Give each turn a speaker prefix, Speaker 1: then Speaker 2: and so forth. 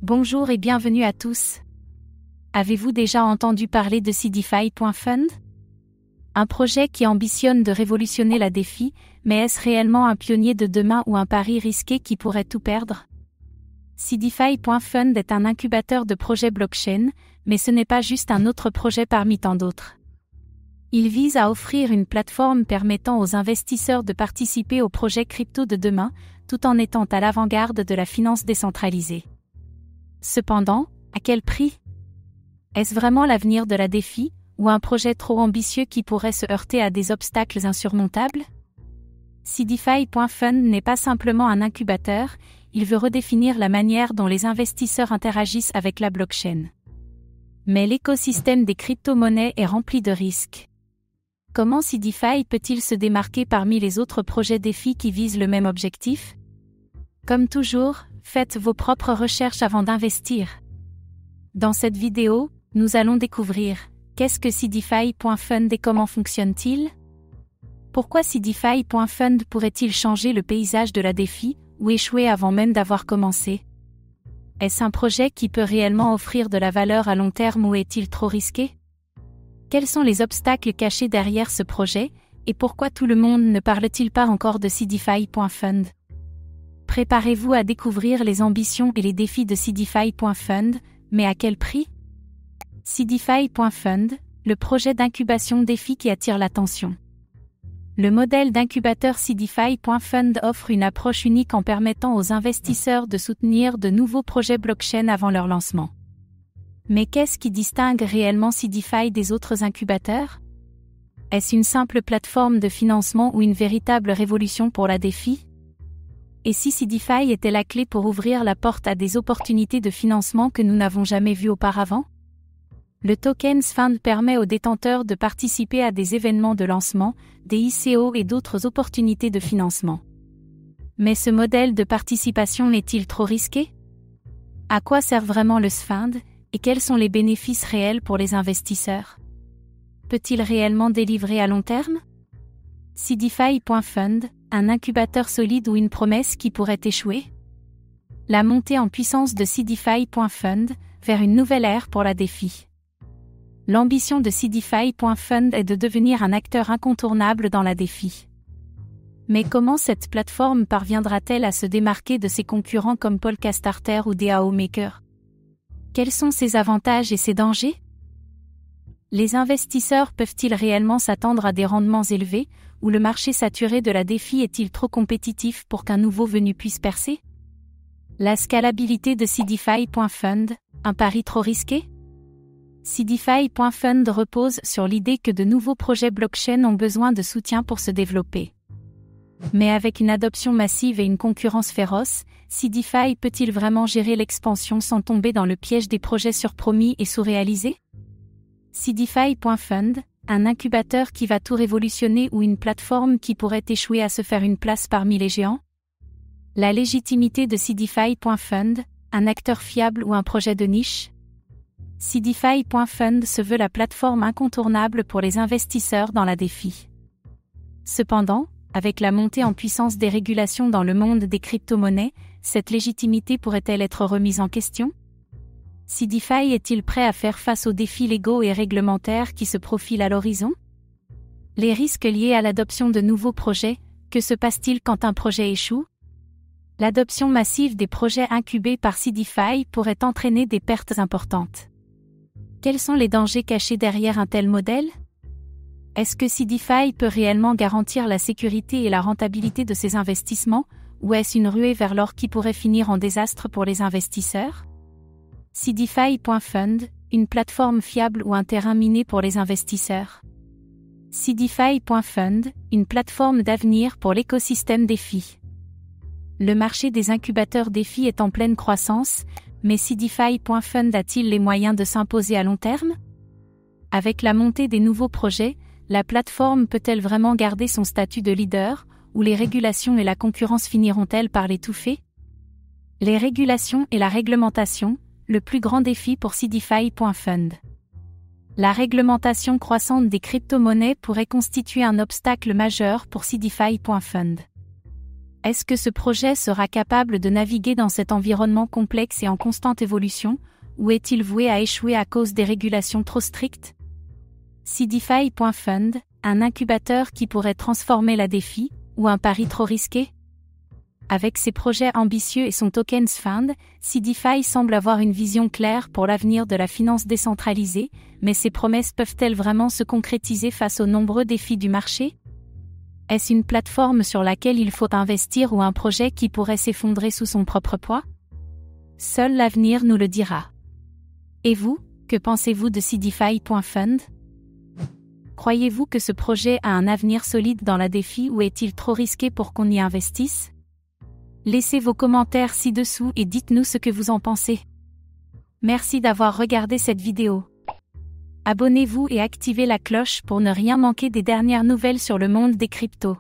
Speaker 1: Bonjour et bienvenue à tous. Avez-vous déjà entendu parler de Seedify.fund? Un projet qui ambitionne de révolutionner la DeFi, mais est-ce réellement un pionnier de demain ou un pari risqué qui pourrait tout perdre? Seedify.fund est un incubateur de projets blockchain, mais ce n'est pas juste un autre projet parmi tant d'autres. Il vise à offrir une plateforme permettant aux investisseurs de participer aux projets crypto de demain, tout en étant à l'avant-garde de la finance décentralisée. Cependant, à quel prix? Est-ce vraiment l'avenir de la DeFi, ou un projet trop ambitieux qui pourrait se heurter à des obstacles insurmontables? Seedify.fund n'est pas simplement un incubateur, il veut redéfinir la manière dont les investisseurs interagissent avec la blockchain. Mais l'écosystème des crypto-monnaies est rempli de risques. Comment Seedify peut-il se démarquer parmi les autres projets DeFi qui visent le même objectif? Comme toujours, faites vos propres recherches avant d'investir. Dans cette vidéo, nous allons découvrir qu'est-ce que Seedify.fund et comment fonctionne-t-il? Pourquoi Seedify.fund pourrait-il changer le paysage de la DeFi ou échouer avant même d'avoir commencé? Est-ce un projet qui peut réellement offrir de la valeur à long terme ou est-il trop risqué? Quels sont les obstacles cachés derrière ce projet, et pourquoi tout le monde ne parle-t-il pas encore de Seedify.fund? Préparez-vous à découvrir les ambitions et les défis de Seedify.fund, mais à quel prix? Seedify.fund, le projet d'incubation DeFi qui attire l'attention. Le modèle d'incubateur Seedify.fund offre une approche unique en permettant aux investisseurs de soutenir de nouveaux projets blockchain avant leur lancement. Mais qu'est-ce qui distingue réellement Seedify des autres incubateurs? Est-ce une simple plateforme de financement ou une véritable révolution pour la DeFi? Et si Seedify était la clé pour ouvrir la porte à des opportunités de financement que nous n'avons jamais vues auparavant? Le Tokens Fund permet aux détenteurs de participer à des événements de lancement, des ICO et d'autres opportunités de financement. Mais ce modèle de participation est-il trop risqué? À quoi sert vraiment le Fund? Et quels sont les bénéfices réels pour les investisseurs? Peut-il réellement délivrer à long terme? Seedify.fund, un incubateur solide ou une promesse qui pourrait échouer? La montée en puissance de Seedify.fund vers une nouvelle ère pour la DeFi. L'ambition de Seedify.fund est de devenir un acteur incontournable dans la DeFi. Mais comment cette plateforme parviendra-t-elle à se démarquer de ses concurrents comme Polkastarter ou DAO Maker? Quels sont ses avantages et ses dangers? Les investisseurs peuvent-ils réellement s'attendre à des rendements élevés, ou le marché saturé de la DeFi est-il trop compétitif pour qu'un nouveau venu puisse percer? La scalabilité de Seedify.fund, un pari trop risqué? Seedify.fund repose sur l'idée que de nouveaux projets blockchain ont besoin de soutien pour se développer. Mais avec une adoption massive et une concurrence féroce, Seedify peut-il vraiment gérer l'expansion sans tomber dans le piège des projets surpromis et sous-réalisés? Seedify.fund, un incubateur qui va tout révolutionner ou une plateforme qui pourrait échouer à se faire une place parmi les géants? La légitimité de Seedify.fund, un acteur fiable ou un projet de niche? Seedify.fund se veut la plateforme incontournable pour les investisseurs dans la DeFi. Cependant, avec la montée en puissance des régulations dans le monde des crypto-monnaies, cette légitimité pourrait-elle être remise en question? Seedify est-il prêt à faire face aux défis légaux et réglementaires qui se profilent à l'horizon? Les risques liés à l'adoption de nouveaux projets, que se passe-t-il quand un projet échoue? L'adoption massive des projets incubés par Seedify pourrait entraîner des pertes importantes. Quels sont les dangers cachés derrière un tel modèle? Est-ce que Seedify peut réellement garantir la sécurité et la rentabilité de ses investissements, ou est-ce une ruée vers l'or qui pourrait finir en désastre pour les investisseurs? Seedify.fund, une plateforme fiable ou un terrain miné pour les investisseurs? Seedify.fund, une plateforme d'avenir pour l'écosystème DeFi. Le marché des incubateurs DeFi est en pleine croissance, mais Seedify.fund a-t-il les moyens de s'imposer à long terme? Avec la montée des nouveaux projets, la plateforme peut-elle vraiment garder son statut de leader, ou les régulations et la concurrence finiront-elles par l'étouffer? Les régulations et la réglementation, le plus grand défi pour Seedify.fund. La réglementation croissante des crypto-monnaies pourrait constituer un obstacle majeur pour Seedify.fund. Est-ce que ce projet sera capable de naviguer dans cet environnement complexe et en constante évolution, ou est-il voué à échouer à cause des régulations trop strictes? Seedify.fund, un incubateur qui pourrait transformer la défi, ou un pari trop risqué? Avec ses projets ambitieux et son Tokens Fund, Seedify semble avoir une vision claire pour l'avenir de la finance décentralisée, mais ces promesses peuvent-elles vraiment se concrétiser face aux nombreux défis du marché? Est-ce une plateforme sur laquelle il faut investir ou un projet qui pourrait s'effondrer sous son propre poids? Seul l'avenir nous le dira. Et vous, que pensez-vous de Seedify.fund? Croyez-vous que ce projet a un avenir solide dans la défi ou est-il trop risqué pour qu'on y investisse? Laissez vos commentaires ci-dessous et dites-nous ce que vous en pensez. Merci d'avoir regardé cette vidéo. Abonnez-vous et activez la cloche pour ne rien manquer des dernières nouvelles sur le monde des cryptos.